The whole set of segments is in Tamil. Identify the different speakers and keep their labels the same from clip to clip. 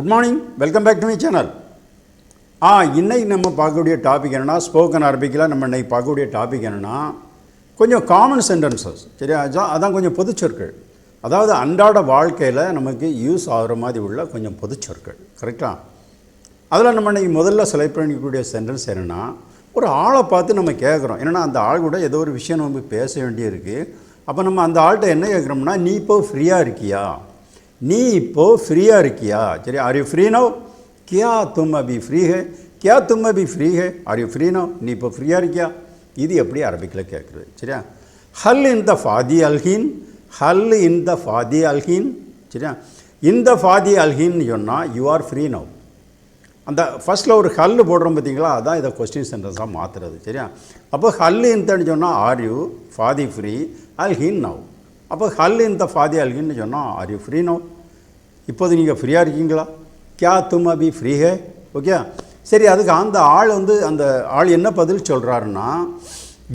Speaker 1: Good morning, welcome back to my channel. இன்றைக்கி நம்ம பார்க்கக்கூடிய டாபிக் என்னென்னா, ஸ்போக்கன் அரபிக்கில் நம்ம இன்றைக்கி பார்க்கக்கூடிய டாபிக் என்னென்னா, கொஞ்சம் காமன் சென்டென்சஸ். சரியா? அதான் கொஞ்சம் பொதுச்சொற்கள். அதாவது அன்றாட வாழ்க்கையில் நமக்கு யூஸ் ஆகிற மாதிரி உள்ள கொஞ்சம் பொதுச்சொற்கள். கரெக்டாக? அதில் நம்ம இன்றைக்கி முதல்ல செலக்ட் பண்ணிக்கக்கூடிய சென்டென்ஸ் என்னென்னா, ஒரு ஆளை பார்த்து நம்ம கேட்குறோம். என்னென்னா அந்த ஆள் கூட ஏதோ ஒரு விஷயம் நம்ம பேச வேண்டியிருக்கு. அப்போ நம்ம அந்த ஆள்கிட்ட என்ன கேட்குறோம்னா, நீ இப்போ ஃப்ரீயாக இருக்கியா, நீ இப்போது ஃப்ரீயாக இருக்கியா. சரி, ஆர் யூ ஃப்ரீ நவ், கியா தும் அபி ஃப்ரீ ஹே, கியா தும் அபி ஃப்ரீ ஹே, ஆர் யூ ஃப்ரீ நவ், நீ இப்போ ஃப்ரீயாக இருக்கியா. இது எப்படி அரபிக்கில் கேட்குறது. சரியா? ஹல் இன் த ஃபாதி அல்ஹீன், ஹல் இன் த ஃபாதி அல்ஹீன். சரியா? இந்த ஃபாதி அல்ஹீன்னு சொன்னால் யூ ஆர் ஃப்ரீ நவ். அந்த ஃபஸ்ட்டில் ஒரு ஹல் போடுறோம் பார்த்தீங்களா, அதான் இதை கொஸ்டின் சென்டென்ஸாக மாற்றுறது. சரியா? அப்போ ஹல் இன்தன்னு சொன்னால் ஆர் யூ ஃபாதி ஃப்ரீ அல்ஹீன் நவ். அப்போ ஹல் இந்த ஃபாதி அல்ஹீன்னு சொன்னால் ஆர் யூ ஃப்ரீ நவ், இப்போது நீங்கள் ஃப்ரீயாக இருக்கீங்களா. கியா தும் அபி ஃப்ரீ ஹே. ஓகே, சரி. அதுக்கு அந்த ஆள் என்ன பதில் சொல்கிறாருன்னா,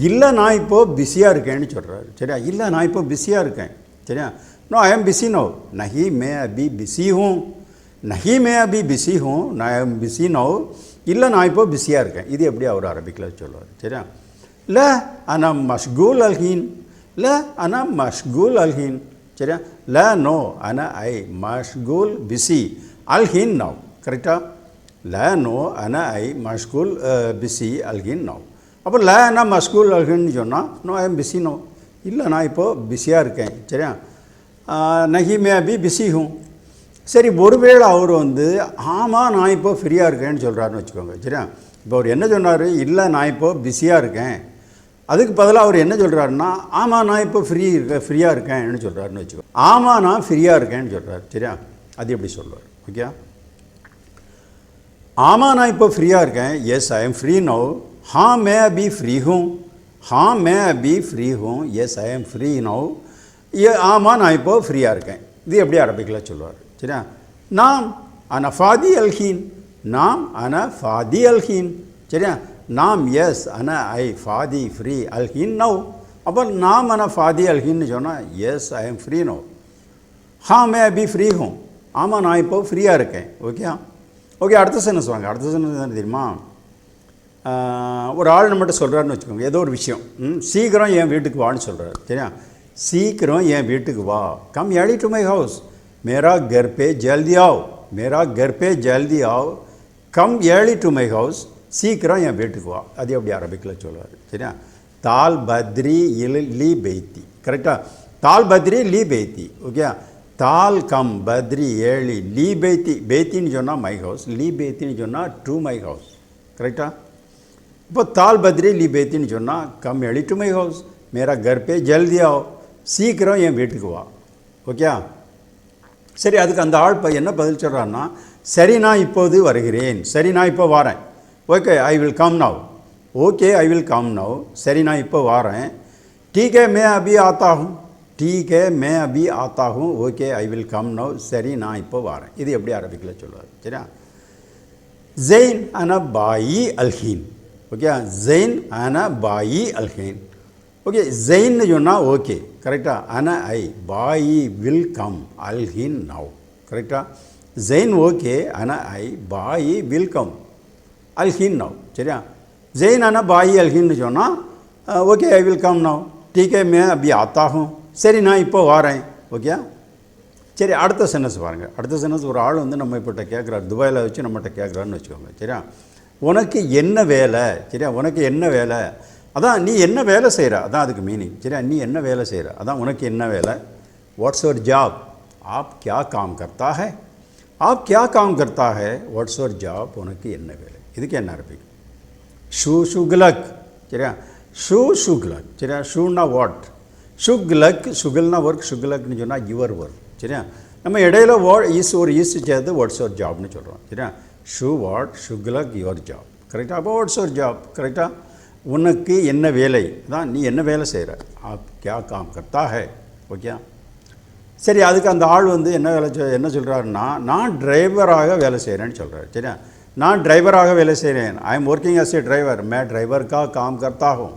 Speaker 1: இல்லை நான் இப்போது பிஸியாக இருக்கேன்னு சொல்கிறாரு. சரியா? இல்லை நான் இப்போ பிஸியாக இருக்கேன். சரியா? No I am busy now, நஹி மே அபி பிஸி ஹூம், நஹி மே அபி பிஸி ஹூம், நான் ஐ எம் பிஸி நவ். இல்லை நான் இப்போ பிஸியாக இருக்கேன். இது எப்படி அவர் அரபிக்கில் சொல்லுவார். சரியா? ல அனா மஷ்கூல் அல்ஹீன், ல அனா மஷ்கூல் அல்ஹீன். சரியா? ல நோ அனா ஐ மஷ்கூல் பிஸி அல்ஹீன் நவ். கரெக்டாக? ல நோ அனா ஐ மஷ்கூல் பிஸி அல்ஹீன் நவ். அப்போ ல அனா மஷ்கூல் அல்ஹீன்னு சொன்னால் no I am busy no, இல்லை நான் இப்போது பிஸியாக இருக்கேன். சரியா? நஹி மே அபி பிஸி ஹூம். சரி, ஒருவேளை அவர் ஆமாம் நான் இப்போ ஃப்ரீயாக இருக்கேன்னு சொல்கிறாருன்னு வச்சுக்கோங்க. சரியா? இப்போ அவர் என்ன சொன்னார், இல்லை நான் இப்போது பிஸியாக இருக்கேன். அதுக்கு பதிலாக அவர் என்ன சொல்கிறாருன்னா, ஆமாம் நான் இப்போ ஃப்ரீயாக இருக்கேன்னு சொல்கிறாருன்னு வச்சுக்கோ. ஆமாம் நான் ஃப்ரீயாக இருக்கேன்னு சொல்கிறார். சரியா? அது எப்படி சொல்லுவார். ஓகே, ஆமாம் நான் இப்போ ஃப்ரீயாக இருக்கேன், yes I am free now. हाँ मैं अभी फ्री हूँ, हाँ मैं अभी फ्री हूँ, yes I am free now. ஆமாம் நான் இப்போ ஃப்ரீயாக இருக்கேன். இது எப்படி அரபிக்கில் சொல்லுவார். சரியா? நாம் அன ஃபாதி அல்ஹீன், நாம் அன ஃபாதி அல்ஹீன். சரியா? நாம் எஸ் அன ஐ ஃபாதி ஃப்ரீ அல்ஹீன் நவ். அப்போ நாம் அன ஃபாதி அல்ஹீன்னு சொன்னால் yes I am free now. हाँ मैं अभी फ्री हूँ, ஆமாம் நான் இப்போ ஃப்ரீயாக இருக்கேன். ஓகே, அடுத்த சென்டென்ஸ் வாங்க. அடுத்த சென்டென்ஸ் என்ன தெரியுமா, ஒரு ஆள் நம்மகிட்ட சொல்கிறாருன்னு வச்சுக்கோங்க, ஏதோ ஒரு விஷயம். சீக்கிரம் என் வீட்டுக்கு வான்னு சொல்கிறாரு. சரியா? சீக்கிரம் என் வீட்டுக்கு வா, come early to my house, मेरा घर पे जल्दी आओ, मेरा घर पे जल्दी आओ, come early to my house, சீக்கிரம் என் வீட்டுக்கு வா. அது எப்படி அரபிக்கில் சொல்லுவார். சரியா? தால் பத்ரி லீ பெய்த்தி. கரெக்டாக? தால் பத்ரி லீ பெய்த்தி. ஓகே, தால் கம் பத்ரி ஏர்லி லீ பெய்த்தி. பெய்த்தின்னு சொன்னால் மை ஹவுஸ், லீ பெய்த்தின்னு சொன்னால் டு மை ஹவுஸ். கரெக்டாக? இப்போ தால் பத்ரி லீ பெய்த்தின்னு சொன்னால் come early to my house, மேரா கர் பே ஜல்தி ஆவ், சீக்கிரம் என் வீட்டுக்கு வா. ஓகே, சரி. அதுக்கு அந்த ஆள் என்ன பதில் சொல்கிறான்னா, சரி நான் இப்போது வருகிறேன், சரி நான் இப்போ வரேன். Okay, I will come now, okay I will come now, சரி நான் இப்போ வரேன். ठीक है मैं अभी आता हूँ, ठीक है मैं अभी आता हूँ, okay I will come now, சரி நான் இப்போ வரேன். இது எப்படி அரபிக்கில் சொல்லுவார். சரியா? ஜெயின் அன பாயி அல்ஹீன். ஓகே, ஜெயின் அன பாயி அல்ஹீன். ஓகே, ஜெயின்னு சொன்னால் ஓகே. கரெக்டாக? அன ஐ பாயி வில் கம் அல்ஹீன் நவ். கரெக்டாக? ஜெயின் ஓகே, அன ஐ பாயி வில் கம் அல்ஹீன் நவ். சரியா? ஜெயின் அன பாயி அல்ஹீன்னு சொன்னால் okay I will come now, டீக்கே மே அபி ஆத்தாகும், சரி நான் இப்போ வரேன். ஓகே, சரி. அடுத்த சென்டென்ஸ் பாருங்கள். அடுத்த சென்டென்ஸ், ஒரு ஆள் நம்ம இப்போட்ட கேட்குறாரு, துபாயில் வச்சு நம்மகிட்ட கேட்குறாருன்னு வச்சுக்கோங்க. சரியா? உனக்கு என்ன வேலை. சரியா? உனக்கு என்ன வேலை, அதான் நீ என்ன வேலை செய்கிற, அதான் அதுக்கு மீனிங். சரியா? நீ என்ன வேலை செய்கிற, அதான் உனக்கு என்ன வேலை. வாட்ஸ் யுவர் ஜாப், ஆப் கியா காம் கர்த்தா ஹை, ஆப் கியா காம் கர்த்தா ஹை, வாட்ஸ் யுவர் ஜாப், உனக்கு என்ன வேலை. இதுக்கு என்ன அரபிக், ஷூ ஷுகுலக். சரியா? ஷூ ஷுகுலக். சரியா? ஷூன்னா வாட், ஷுகுலக், ஷுகுல்னா ஒர்க், ஷுகுலக்னு சொன்னால் யுவர் ஒர்க். சரியா? நம்ம இடையில ஒரு ஈஸ் சேர்த்து வாட்ஸ் யுவர் ஜாப்னு சொல்கிறோம். சரியா? ஷூ வாட், ஷுகுலக் யுவர் ஜாப். கரெக்டாக? அப்போ வாட்ஸ் யுவர் ஜாப். கரெக்டாக? உனக்கு என்ன வேலை, தான் நீ என்ன வேலை செய்கிற, ஆப் கியா காம் கர்த்தா ஹை. ஓகே, சரி. அதுக்கு அந்த ஆள் என்ன சொல்கிறாருன்னா, நான் டிரைவராக வேலை செய்கிறேன்னு சொல்கிறார். சரியா? நான் டிரைவராக வேலை செய்கிறேன், I am working as a driver, मैं ड्राइवर का काम करता हूँ,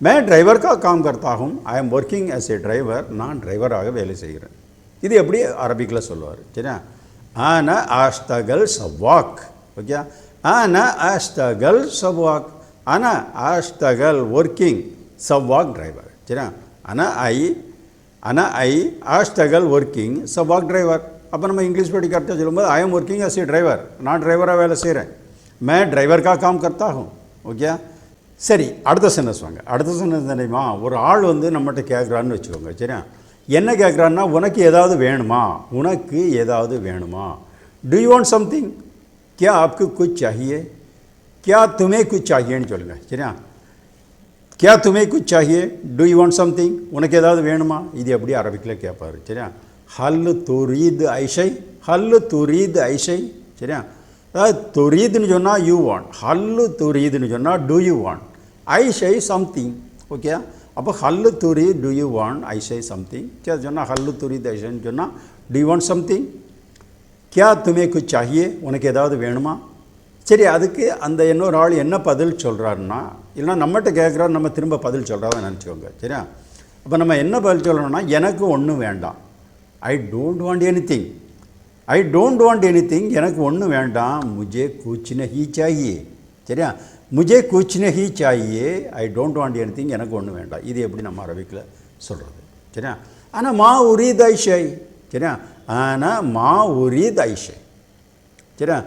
Speaker 1: मैं ड्राइवर का काम करता हूँ, I am working as a driver, நான் டிரைவராக வேலை செய்கிறேன். இது எப்படி அரபிக்கில் சொல்லுவார். சரியா? ஆனா ஆஷ்டகல் சவாக். ஓகே, ஆனா ஆஷ்டகல் சவாக். ஆனா ஆஷ்டகல் ஒர்க்கிங் சவாக் டிரைவர். சரியா, ஆனா ஐ ஆஷ்டகல் ஒர்க்கிங் சவாக் டிரைவர். அப்போ நம்ம இங்கிலீஷ் படி கரெக்டாக சொல்லும்போது I am working as a driver, நான் டிரைவராக வேலை செய்கிறேன், मैं ड्राइवर का काम करता हूँ. ஓகே, சரி, அடுத்த சென்டென்ஸ் வாங்க. அடுத்த சென்டென்ஸ் தெரியுமா, ஒரு ஆள் வந்து நம்மகிட்ட கேட்குறான்னு வச்சுக்கோங்க. சரியா, என்ன கேட்குறான்னா, உனக்கு ஏதாவது வேணுமா, உனக்கு ஏதாவது வேணுமா. डू यू वांट समथिंग, क्या आपको कुछ चाहिए, क्या तुम्हें कुछ चाहिएன்னு சொல்லுங்கள். சரியா, क्या तुम्हें कुछ चाहिए, डू यू वांट समथिंग, உனக்கு ஏதாவது வேணுமா. இது எப்படி அரபிக்கில் கேட்பாரு. சரியா, ஹல் துரீத் ஐஷை, ஹல் துரீத் ஐஷை. சரியா, அதாவது துரீதுன்னு சொன்னால் யூ வாண்ட், ஹல்லு துரீதுன்னு சொன்னால் டூ யூ வாண்ட், ஐஷை சம்திங். ஓகே, அப்போ ஹல்லு துரீத் டூ யூ வாண்ட் ஐஷை சம்திங். சரி சொன்னால் ஹல்லு துரீத் ஐஷைன்னு சொன்னால் டூ யூ வாண்ட் சம்திங். கியா துமே குச் சாஹியே, உனக்கு ஏதாவது வேணுமா. சரி, அதுக்கு அந்த இன்னொரு ஆள் என்ன பதில் சொல்கிறாருன்னா, இல்லைனா நம்மகிட்ட கேட்குறாரு, நம்ம திரும்ப பதில் சொல்கிறாருன்னு நினச்சிக்கோங்க. சரியா, அப்போ நம்ம என்ன பதில் சொல்லணும்னா, எனக்கு ஒன்றும் வேண்டாம், ஐ don't want any thing, I don't want anything, எனக்கு ஒன்றும் வேண்டாம், முझे कुछ नहीं चाहिए. சரியா, मुझे कुछ नहीं चाहिए, ஐ டோன்ட் வாண்ட் எனி திங், எனக்கு ஒன்றும் வேண்டாம். இது எப்படி நம்ம அரபிக்கில் சொல்கிறது. சரியா, ஆனால் மா உரீத் ஐஷை. சரியா, ஆனால் மா உரீத் ஐஷை. சரியா,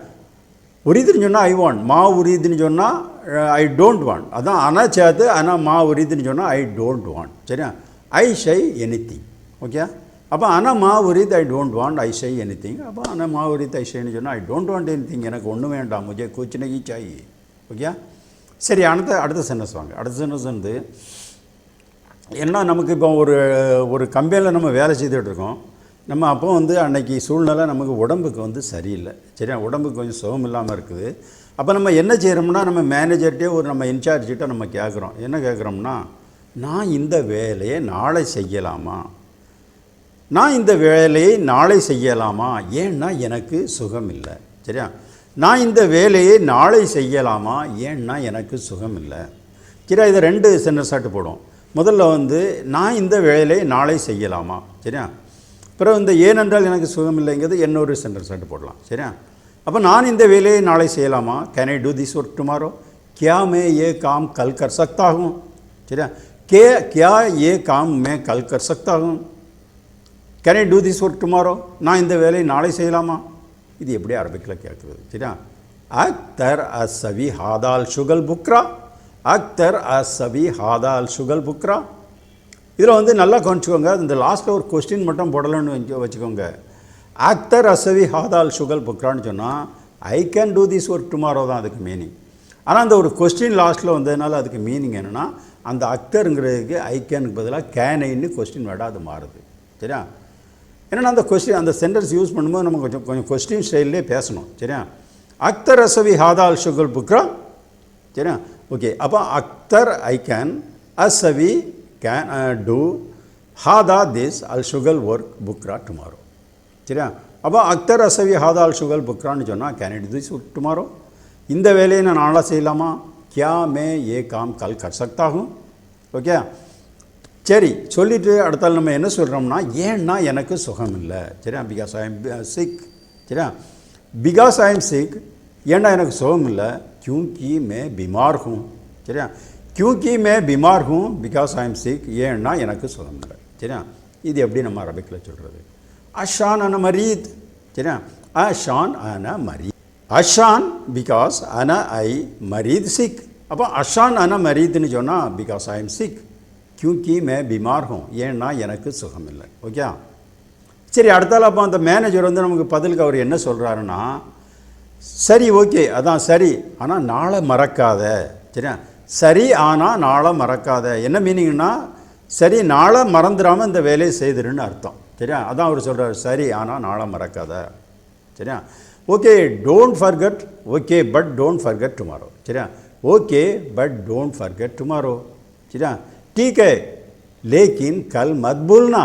Speaker 1: உரீதுன்னு சொன்னால் ஐ வாண்ட், மா உரீதுன்னு சொன்னால் ஐ டோன்ட் வாண்ட். அதான் ஆனால் சேர்த்து ஆனால் மா உரீதுன்னு சொன்னால் ஐ டோன்ட் வாண்ட். சரியா, ஐஷை எனி திங். ஓகே, அப்போ ஆனால் மா உரீத் ஐ டோன்ட் வாண்ட் ஐஷை எனி திங். அப்போ ஆனால் மா உரீத் ஐஷைன்னு சொன்னால் I don't want anything, எனக்கு ஒன்றும் வேண்டாம், முझे कुछ नहीं चाहिए. ஓகே, சரி, அடுத்த சென்டென்ஸ் வாங்க. அடுத்த சென்டென்ஸ் வந்து என்ன, நமக்கு இப்போ ஒரு கம்பெனியில் நம்ம வேலை செய்துகிட்டு இருக்கோம். நம்ம அப்போ வந்து அன்னைக்கு சூழ்நிலை நமக்கு உடம்புக்கு வந்து சரியில்லை. சரியா, உடம்புக்கு கொஞ்சம் சுகம் இல்லாமல் இருக்குது. அப்போ நம்ம என்ன செய்கிறோம்னா, நம்ம மேனேஜர்கிட்டே நம்ம இன்சார்ஜிட்ட நம்ம கேட்குறோம். என்ன கேட்குறோம்னா, நான் இந்த வேலையை நாளை செய்யலாமா, நான் இந்த வேலையை நாளை செய்யலாமா, ஏன்னா எனக்கு சுகம் இல்லை. சரியா, நான் இந்த வேலையை நாளை செய்யலாமா, ஏன்னா எனக்கு சுகம் இல்லை. சரியா, இதை ரெண்டு சென்டென்ஸாட்டு போடும். முதல்ல வந்து நான் இந்த வேலையை நாளை செய்யலாமா. சரியா, பிறகு இந்த ஏனென்றால் எனக்கு சுகம் இல்லைங்கிறது இன்னொரு சென்டென்ஸாட்டு போடலாம். சரியா, அப்போ நான் இந்த வேலையை நாளை செய்யலாமா, can I do this work tomorrow, क्या मैं ये काम कल कर सकता हूँ. சரியா, क्या ये काम मैं कल कर सकता हूँ, can I do this work tomorrow, நான் இந்த வேலையை நாளை செய்யலாமா. இது எப்படி அரபிக்கில் கேட்குறது. சரியா, அக்தர் அசவி ஹாதால் சுகல் புக்ரா, அக்தர் அசவி ஹாதால் சுகல் புக்ரா. இதில் வந்து நல்லா கவனிச்சுக்கோங்க, இந்த லாஸ்ட்டில் ஒரு கொஸ்டின் மட்டும் போடலன்னு வச்சுக்கோங்க. அக்தர் அசவி ஹாதால் சுகல் புக்ரான்னு சொன்னால் I can do this work tomorrow தான் அதுக்கு மீனிங். ஆனால் அந்த ஒரு கொஸ்டின் லாஸ்ட்டில் வந்ததுனால அதுக்கு மீனிங் என்னென்னா, அந்த அக்தருங்கிறதுக்கு ஐ கேனுக்கு பதிலாக கேனைன்னு கொஸ்டின் வேர்டாக அது மாறுது. சரியா, ஏன்னா அந்த கொஸ்டின் அந்த சென்டென்ஸ் யூஸ் பண்ணும்போது நம்ம கொஞ்சம் கொஸ்டின் ஸ்டைல்லே பேசணும். சரியா, அக்தர் அசவி ஹாதால் சுகல் புக்ரா. சரியா, ஓகே, அப்போ அக்தர் ஐ கேன், அசவி கேன் டூ, ஹாதா திஸ் அல் சுகல் ஒர்க் புக்ரா டுமாரோ. சரியா, அப்போ அக்தர் அசவி ஹாதால் சுகல் புக்ரான்னு சொன்னால் can I do this work tomorrow, இந்த வேலையை நான் நாளாக செய்யலாமா, क्या मैं ये काम कल कर सकता हूँ. ஓகே, சரி, சொல்லிவிட்டு அடுத்தால் நம்ம என்ன சொல்கிறோம்னா, ஏன்னா எனக்கு சுகம் இல்லை. சரியா, பிகாஸ் ஐ எம் சிக். சரியா, பிகாஸ் ஐ எம் சிக், ஏன்னா எனக்கு சுகம் இல்லை, क्योंकि मैं बीमार हूँ. சரியா, क्योंकि मैं बीमार हूँ, பிகாஸ் ஐ எம் சிக், ஏன்னா எனக்கு சுகம் இல்லை. சரியா, இது எப்படி நம்ம அரபிக்கில் சொல்கிறது. அஷான் அன மரீத். சரியா, அஷான் அன மரீத், அஷான் பிகாஸ் அன ஐ மரீத் சிக். அப்போ அஷான் அன மரீத்னு சொன்னால் பிகாஸ் ஐ எம் சிக், क्योंकि मैं बीमार हूँ, ஏன்னா எனக்கு சுகம் இல்லை. ஓகே, சரி, அடுத்தால அப்போ அந்த மேனேஜர் வந்து நமக்கு பதிலுக்கு அவர் என்ன சொல்கிறாருன்னா, சரி ஓகே அதான் சரி, ஆனால் நாளை மறக்காத. சரியா, சரி ஆனால் நாளை மறக்காத என்ன மீனிங்னா, சரி நாளை மறந்துடாமல் இந்த வேலையை செய்துருன்னு அர்த்தம். சரியா, அதான் அவர் சொல்கிறார், சரி ஆனால் நாளை மறக்காத. சரியா, okay don't forget, okay but don't forget tomorrow. சரியா, okay but don't forget tomorrow. சரியா, ठीक है लेकिन कल मत भूलना,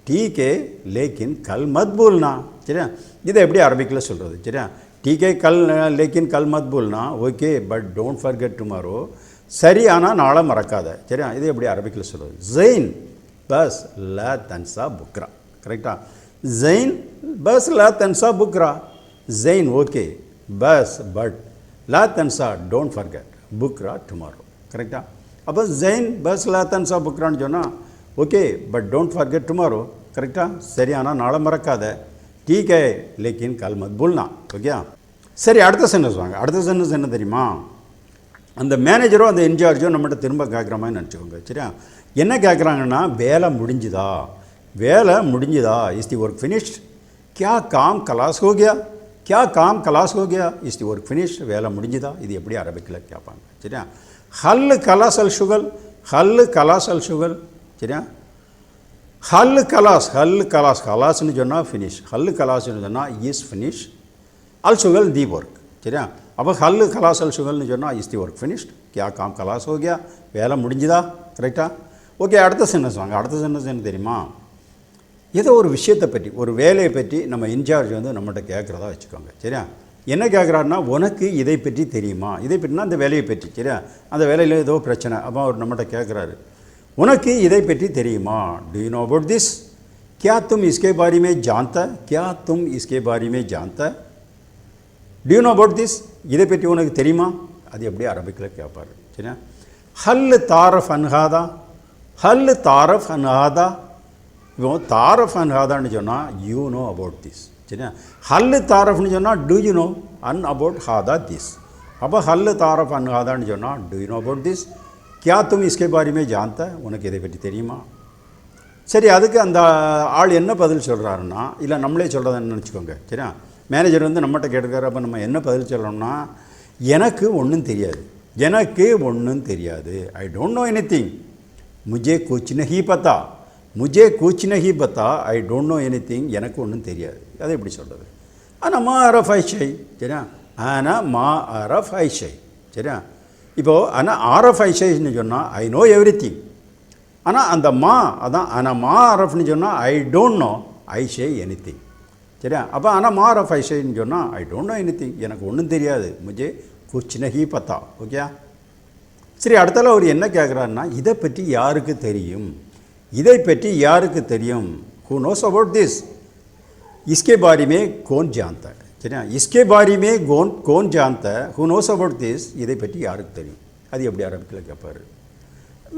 Speaker 1: ठीक है लेकिन कल मत भूलना. சரியா, இதை எப்படி அரபிக்கில் சொல்கிறது. சரியா, ठीक है कल लेकिन कल मत भूलना, okay but don't forget tomorrow, சரி ஆனால் நாளை மறக்காத. சரியா, இதை எப்படி அரபிக்கில் சொல்கிறது. ஜெயின் பஸ் ல தன்சா புக்ரா. கரெக்டாக, ஜெயின் பஸ் லா தன்சா புக்ரா. ஜெயின் ஓகே, பஸ் பட், லா தன்சா டோன்ட் ஃபர்கெட், புக்ரா டுமாரோ. கரெக்டா? அப்போ ஜெயின் பஸ் லா தன்சா புக்ரான்னு சொன்னால் okay but don't forget tomorrow. கரெக்டா? சரி, ஆனால் நாளை மறக்காத. ठीक है लेकिन कल मत भूलना. ஓகே? சரி, அடுத்த சென்டென்ஸ் வாங்க. அடுத்த சென்டென்ஸ் என்ன தெரியுமா? அந்த மேனேஜரோ அந்த இன்சார்ஜோ நம்மகிட்ட திரும்ப கேட்குற மாதிரி நினச்சிக்கோங்க. சரியா? என்ன கேட்குறாங்கன்னா, வேலை முடிஞ்சுதா, வேலை முடிஞ்சுதா, இஸ் தி ஒர்க் ஃபினிஷ்ட், क्या काम खलास हो गया, क्या काम खलास हो गया, इस தி ஒர்க் ஃபினிஷ்ட், வேலை முடிஞ்சுதா. இது எப்படி அரபிக்கில் கேட்பாங்க. சரியா? ஹல் கலாஸ் அல் ஷுகல், ஹல் கலாஸ் அல் ஷுகல். சரியா? ஹல் கலாஸ், ஹல் கலாஸ், கலாஸ்னு சொன்னால் ஃபினிஷ், ஹல் கலாஸ்னு சொன்னால் இஸ் ஃபினிஷ், அல் ஷுகல் தி ஒர்க். சரியா? அப்போ ஹல் கலாஸ் அல் ஷுகல்னு சொன்னால் இஸ் தி ஒர்க் ஃபினிஷ்ட், क्या काम खलास हो गया, வேலை முடிஞ்சுதா. கரெக்டாக? ஓகே, அடுத்த சென்டென்ஸ் வாங்க. அடுத்த சென்டென்ஸ் என்ன தெரியுமா? ஏதோ ஒரு விஷயத்தை பற்றி, ஒரு வேலையை பற்றி நம்ம இன்சார்ஜ் வந்து நம்மகிட்ட கேட்குறதா வச்சுக்கோங்க. சரியா? என்ன கேட்குறாருன்னா, உனக்கு இதை பற்றி தெரியுமா, இதை பற்றினா அந்த வேலையை பற்றி. சரியா? அந்த வேலையில் ஏதோ பிரச்சனை, அப்போ அவர் நம்மகிட்ட கேட்குறாரு, உனக்கு இதை பற்றி தெரியுமா, do you know about this, क्या तुम इसके बारे में जानता, क्या तुम इसके बारे में जानता, do you know about this, இதை பற்றி உனக்கு தெரியுமா. அது எப்படி அரபிக்கில் கேட்பார். சரியா? ஹல் தாரஃப் அன்ஹாதா, ஹல் தாரஃப் அன்ஹாதா. இப்போ தாரஃப் அன்ஹாதான்னு சொன்னால் யூ நோ அபவுட் திஸ். சரியா? ஹல் தாரஃப்னு சொன்னால் டூ யூ நோ அன் அபவுட் ஹாதா திஸ். அப்போ ஹல் தாரஃப் அன்ஹாதான்னு சொன்னால் do you know about this, क्या तुम इसके बारे में जानता, உனக்கு இதை பற்றி தெரியுமா. சரி, அதுக்கு அந்த ஆள் என்ன பதில் சொல்கிறாருன்னா, இல்லை நம்மளே சொல்கிறதுன்னு நினச்சிக்கோங்க. சரியா? மேனேஜர் வந்து நம்மகிட்ட கேட்டிருக்காரு. அப்போ நம்ம என்ன பதில் சொல்லணும்னா, எனக்கு ஒன்றும் தெரியாது, எனக்கு ஒன்றும் தெரியாது, ஐ டோன்ட் நோ எனிதிங், मुझे कुछ नहीं पता, मुझे कुछ नहीं पता, ஐ டோன்ட் நோ எனிதிங், எனக்கு ஒன்றும் தெரியாது. அதை எப்படி சொல்கிறது? ஆனால் மா அரஃப் ஐஷை. சரியா? ஆனால் மா அரஃப் ஐஷை. சரியா? இப்போது ஆனால் ஆர்எஃப் ஐஷைன்னு சொன்னால் ஐ நோ எவ்ரி திங். ஆனால் அந்த மா, அதான் ஆனால் மா அரஃப்னு சொன்னால் ஐ டோன்ட் நோ ஐஷை எனி திங். சரியா? அப்போ ஆனால் மா அரஃப் ஐஷைன்னு சொன்னால் I don't know anything, எனக்கு ஒன்றும் தெரியாது, முஜே குச் நஹி பத்தா. ஓகே? சரி, அடுத்தால அவர் என்ன கேட்குறாருன்னா, இதை பற்றி யாருக்கு தெரியும், இதை பற்றி யாருக்கு தெரியும், ஹூ நோஸ் அபவுட் திஸ், इसके बारे में कौन जानता है. சரியா? इसके बारे में कौन जानता है, हु नोस अबाउट दिस, இதை பற்றி யாருக்கு தெரியும். அது எப்படி அரபிக்கில் கேட்பார்.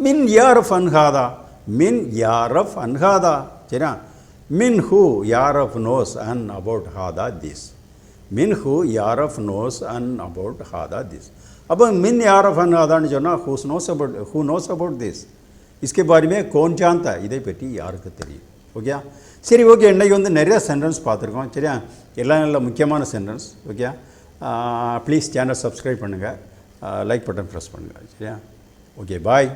Speaker 1: மின் யாரஃப் அன்ஹாதா, மின் யாரஃப் அன்ஹாதா. சரியா? மின் ஹூ யாரஃப் நோஸ் அன் அபவுட் ஹாதா திஸ், மின் ஹூ யாரஃப் நோஸ் அன் அபவுட் ஹாதா திஸ். அப்போ மின் யாரஃப் அன்ஹாதான்னு சொன்னால் ஹூ நோஸ் அபவுட் திஸ், इसके बारे में कौन जानता है, இதை பற்றி யாருக்கு தெரியும். ஓகே? சரி, ஓகே, இன்றைக்கி வந்து நிறையா சென்டென்ஸ் பார்த்துருக்கோம். சரியா? எல்லாம் நல்ல முக்கியமான sentence. Okay? Please channel subscribe பண்ணுங்கள், லைக் பட்டன் ப்ரெஸ் பண்ணுங்கள். சரியா? ஓகே, பாய்.